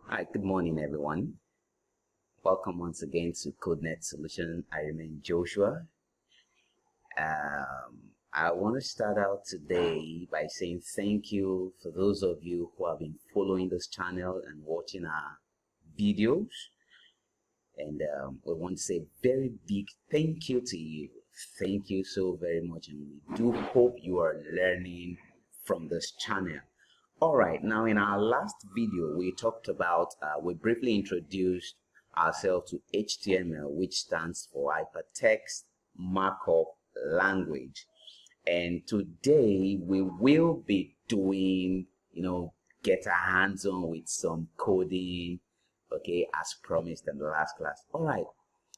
Hi, good morning, everyone. Welcome once again to CodeNet Solution. I remain Joshua. I want to start out today by saying thank you for those of you who have been following this channel and watching our videos. And we want to say very big thank you to you. Thank you so very much. And we do hope you are learning from this channel. All right, now in our last video, we talked about, we briefly introduced ourselves to HTML, which stands for Hypertext Markup Language. And today we will be doing, get our hands on with some coding, okay, as promised in the last class. All right,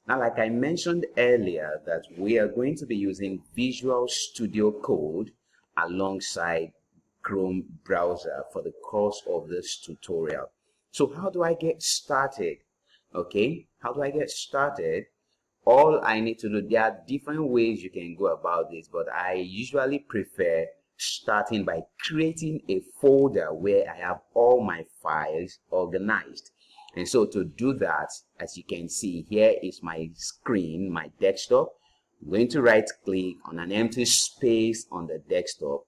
now like I mentioned earlier that we are going to be using Visual Studio Code alongside Chrome browser for the course of this tutorial. So how do I get started? Okay, how do I get started? All I need to do, there are different ways you can go about this, but I usually prefer starting by creating a folder where I have all my files organized. And so to do that, as you can see, here is my screen, my desktop. I'm going to right click on an empty space on the desktop,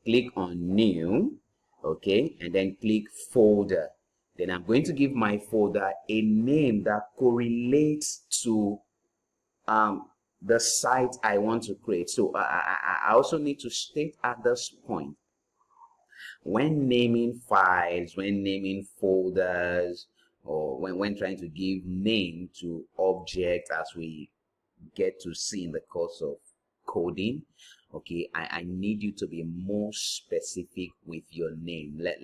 click on new, okay, and then click folder. Then I'm going to give my folder a name that correlates to the site I want to create. So I also need to state at this point, when naming files, when naming folders, or when trying to give name to objects, as we get to see in the course of coding, okay, I need you to be more specific with your name. Let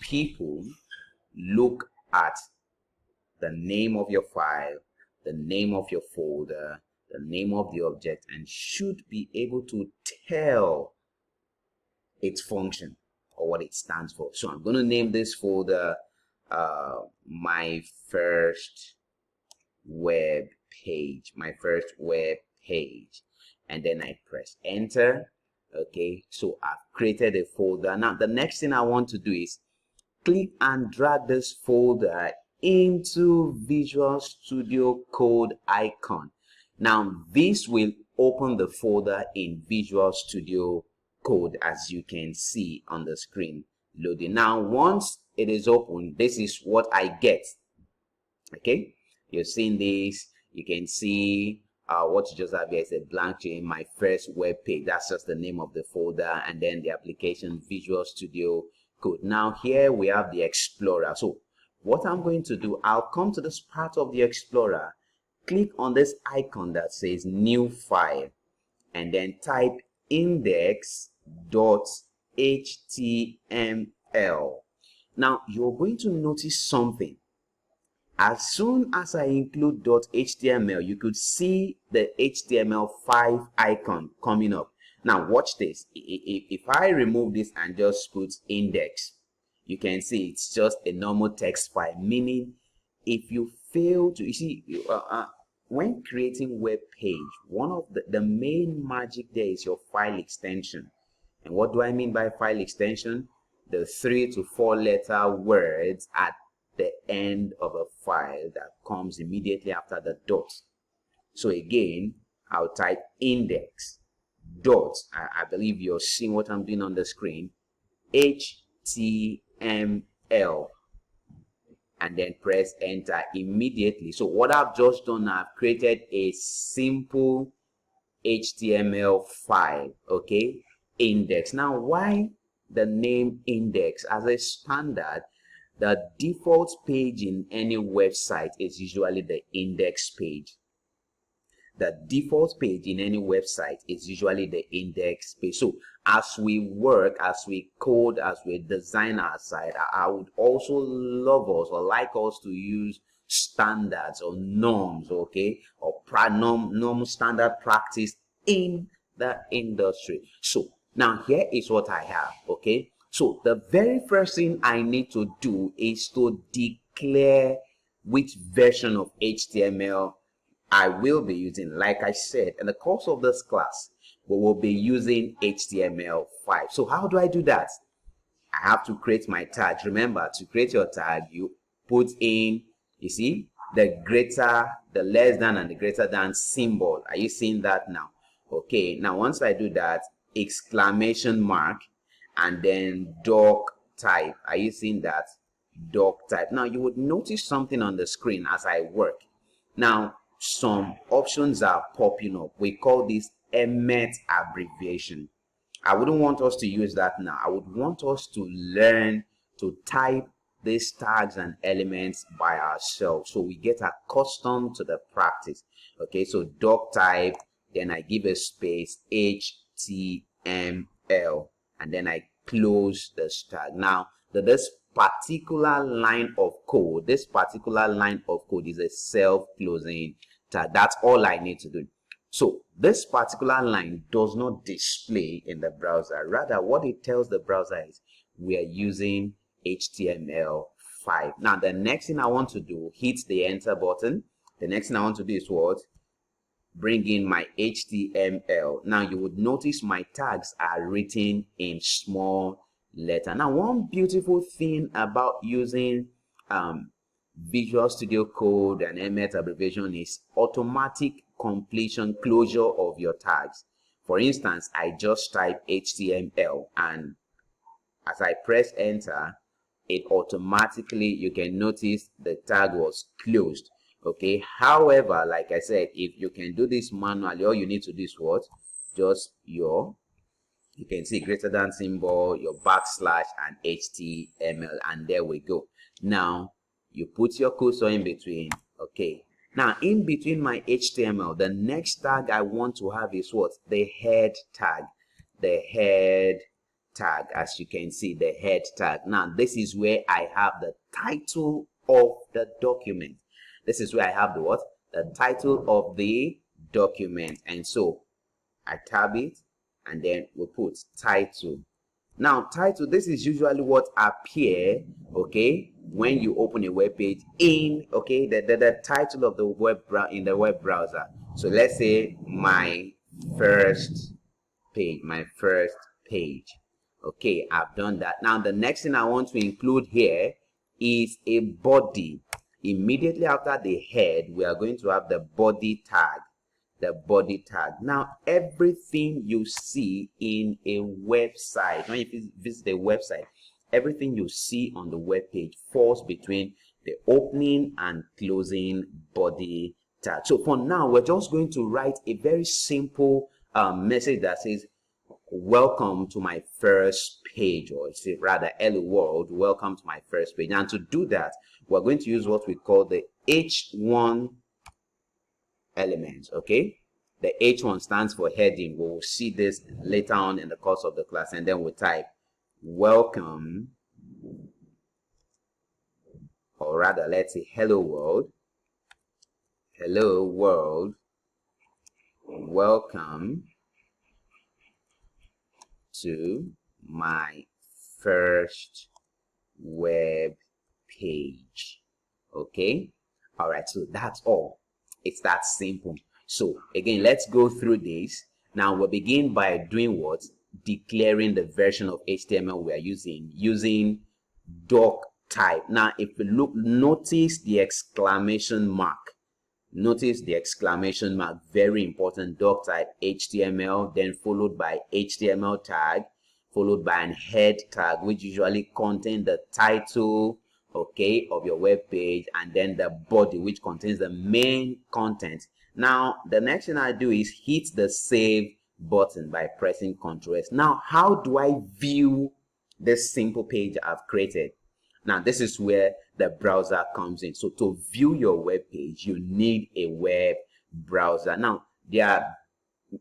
people look at the name of your file, the name of your folder, the name of the object, and should be able to tell its function or what it stands for. So I'm going to name this folder my first web page, and then I press enter. Okay, so I've created a folder. Now the next thing I want to do is click and drag this folder into Visual Studio Code icon. Now this will open the folder in Visual Studio Code, as you can see on the screen loading. Now once it is open, this is what I get. Okay, you're seeing this. You can see what you just have here is a blank chain, my first web page. That's just the name of the folder, and then the application Visual Studio Code. Now here we have the Explorer. So what I'm going to do, I'll come to this part of the Explorer, click on this icon that says new file, and then type index.html. Now you're going to notice something. As soon as I include .html, you could see the HTML5 icon coming up. Now watch this. If I remove this and just put index, you can see it's just a normal text file, meaning if you fail to, you see, when creating web page, one of the main magic there is your file extension. And what do I mean by file extension? The 3 to 4 letter words at the end of a file that comes immediately after the dot. So again, I'll type index dot, I believe you're seeing what I'm doing on the screen, HTML, and then press enter immediately. So what I've just done, I've created a simple HTML file, okay, index. Now why the name index? As a standard, the default page in any website is usually the index page. The default page in any website is usually the index page. So as we work, as we code, as we design our site, I would also love us or like us to use standards or norms, okay, or normal standard practice in the industry. So now here is what I have, okay. So the very first thing I need to do is to declare which version of HTML I will be using. Like I said, in the course of this class, we will be using HTML5. So how do I do that? I have to create my tag. Remember, to create your tag, you put in, you see, the greater, the less than, and the greater than symbol. Are you seeing that now? Okay, now once I do that, exclamation mark, and then doc type. Are you seeing that? Doc type. Now you would notice something on the screen as I work. Now some options are popping up. We call this EMET abbreviation. I wouldn't want us to use that now. I would want us to learn to type these tags and elements by ourselves, so we get accustomed to the practice. Okay, so doc type, then I give a space, HTML, and then I close the tag. Now this particular line of code, is a self-closing tag. That's all I need to do. So this particular line does not display in the browser. Rather, what it tells the browser is we are using HTML5. Now the next thing I want to do, hit the enter button. The next thing I want to do is what? Bring in my HTML. Now you would notice my tags are written in small letter. Now one beautiful thing about using Visual Studio Code and EMET abbreviation is automatic completion closure of your tags. For instance, I just type HTML, and as I press enter, it automatically, you can notice the tag was closed. Okay, however, like I said, if you can do this manually, all you need to do is what? Just you can see greater than symbol, your backslash, and HTML, and there we go. Now you put your cursor in between. Okay, now in between my HTML, the next tag I want to have is what? The head tag. The head tag, as you can see, the head tag. Now this is where I have the title of the document. This is where I have the what? The title of the document. And so I tab it, and then we put title. Now title, this is usually what appear, okay, when you open a web page in, okay, the title of the in the web browser. So let's say my first page. Okay, I've done that. Now the next thing I want to include here is a body. Immediately after the head, we are going to have the body tag. The body tag. Now everything you see in a website, when you visit a website, everything you see on the web page falls between the opening and closing body tag. So for now, we're just going to write a very simple message that says, welcome to my first page, or say rather, hello world, welcome to my first page. And to do that, we're going to use what we call the H1 element. Okay, the H1 stands for heading. We will see this later on in the course of the class, and then we'll type welcome, or rather, let's say hello world, welcome to my first web page. Okay, all right, so that's all. It's that simple. So again, let's go through this. Now we'll begin by doing what? Declaring the version of HTML we are using doc type. Now if you look, notice the exclamation mark. Very important. Doc type HTML, then followed by HTML tag, followed by an head tag, which usually contain the title, okay, of your web page, and then the body, which contains the main content. Now the next thing I do is hit the save button by pressing Ctrl S. Now how do I view this simple page I've created? Now this is where the browser comes in. So to view your web page, you need a web browser. Now there are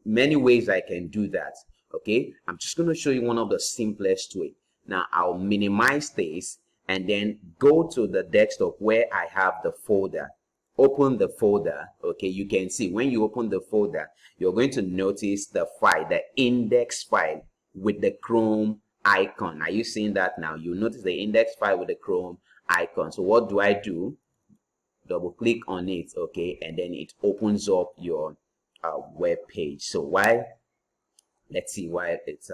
many ways I can do that. Okay, I'm just going to show you one of the simplest way. Now I'll minimize this and then go to the desktop where I have the folder. Open the folder. Okay, you can see when you open the folder, you're going to notice the file, the index file with the Chrome icon. Are you seeing that now? You notice the index file with the Chrome icon. So what do? Double click on it, okay, and then it opens up your web page. So let's see why it's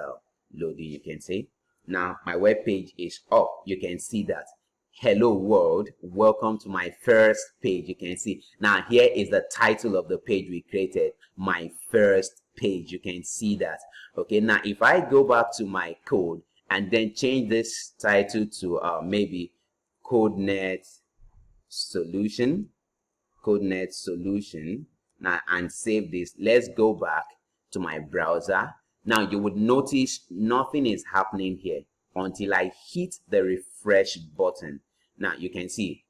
loading. You can see Now my web page is up. You can see that. Hello world, welcome to my first page. You can see now here is the title of the page we created, my first page. You can see that. Okay, now if I go back to my code and then change this title to maybe CodeNet Solution, now, and save this. Let's go back to my browser. Now you would notice nothing is happening here until I hit the refresh button. Now you can see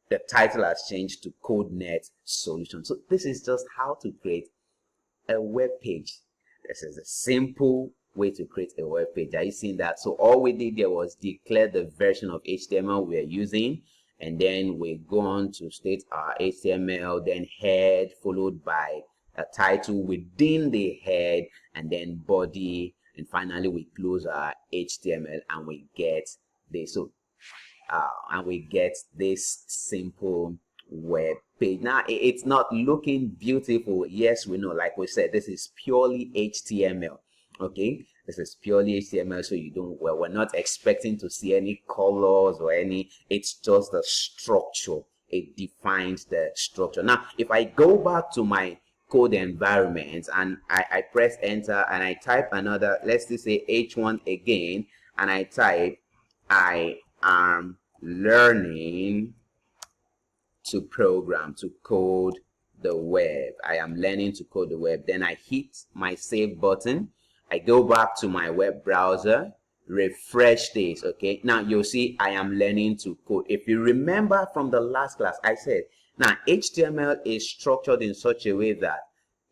the title has changed to CodeNet Solution. So this is just how to create a web page. This is a simple way to create a web page. Are you seeing that? So all we did there was declare the version of HTML we are using, and then we go on to state our HTML, then head followed by a title within the head, and then body, and finally we close our HTML and we get this. So and we get this simple web page. Now it's not looking beautiful. Yes, we know, like we said, this is purely HTML. Okay, this is purely HTML, so you don't, well, we're not expecting to see any colors or any, it's just the structure. It defines the structure. Now if I go back to my code environment and I press enter and I type another, let's just say H1 again, and I type I am learning to program, to code the web. I am learning to code the web. Then I hit my save button. I go back to my web browser, refresh this. Okay, now you'll see I am learning to code. If you remember from the last class, I said now HTML is structured in such a way that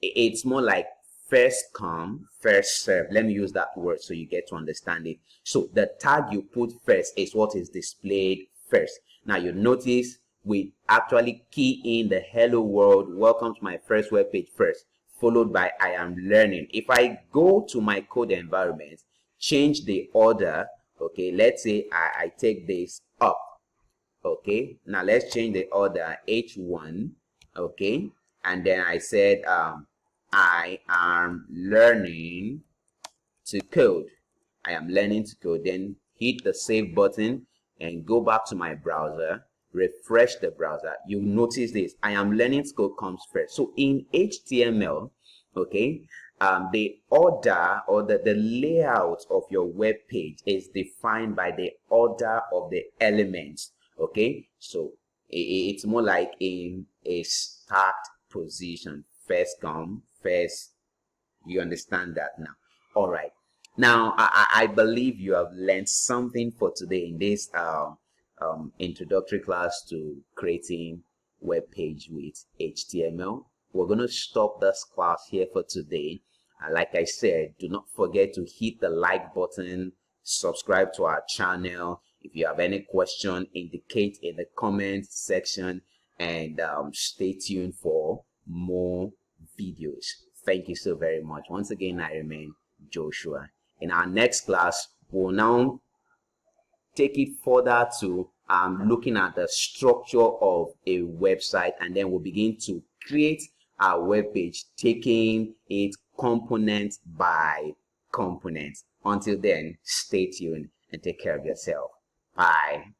it's more like first come, first serve. Let me use that word so you get to understand it. So the tag you put first is what is displayed first. Now you notice we actually key in the hello world, welcome to my first web page first, followed by I am learning. If I go to my code environment, change the order, okay, let's say I take this up. Okay, now let's change the order, H1, okay, and then I said I am learning to code. I am learning to code. Then hit the save button and go back to my browser, refresh the browser. You notice this, I am learning to code comes first. So in HTML, okay, the order or the layout of your web page is defined by the order of the elements. Okay, so it's more like in a start position, first come, first. You understand that now? All right. Now I believe you have learned something for today in this introductory class to creating web page with HTML. We're going to stop this class here for today. Like I said, do not forget to hit the like button, subscribe to our channel. If you have any question, indicate in the comment section, and stay tuned for more videos. Thank you so very much. Once again, I remain Joshua. In our next class, we'll now take it further to looking at the structure of a website, and then we'll begin to create our web page, taking it component by component. Until then, stay tuned and take care of yourself. Bye.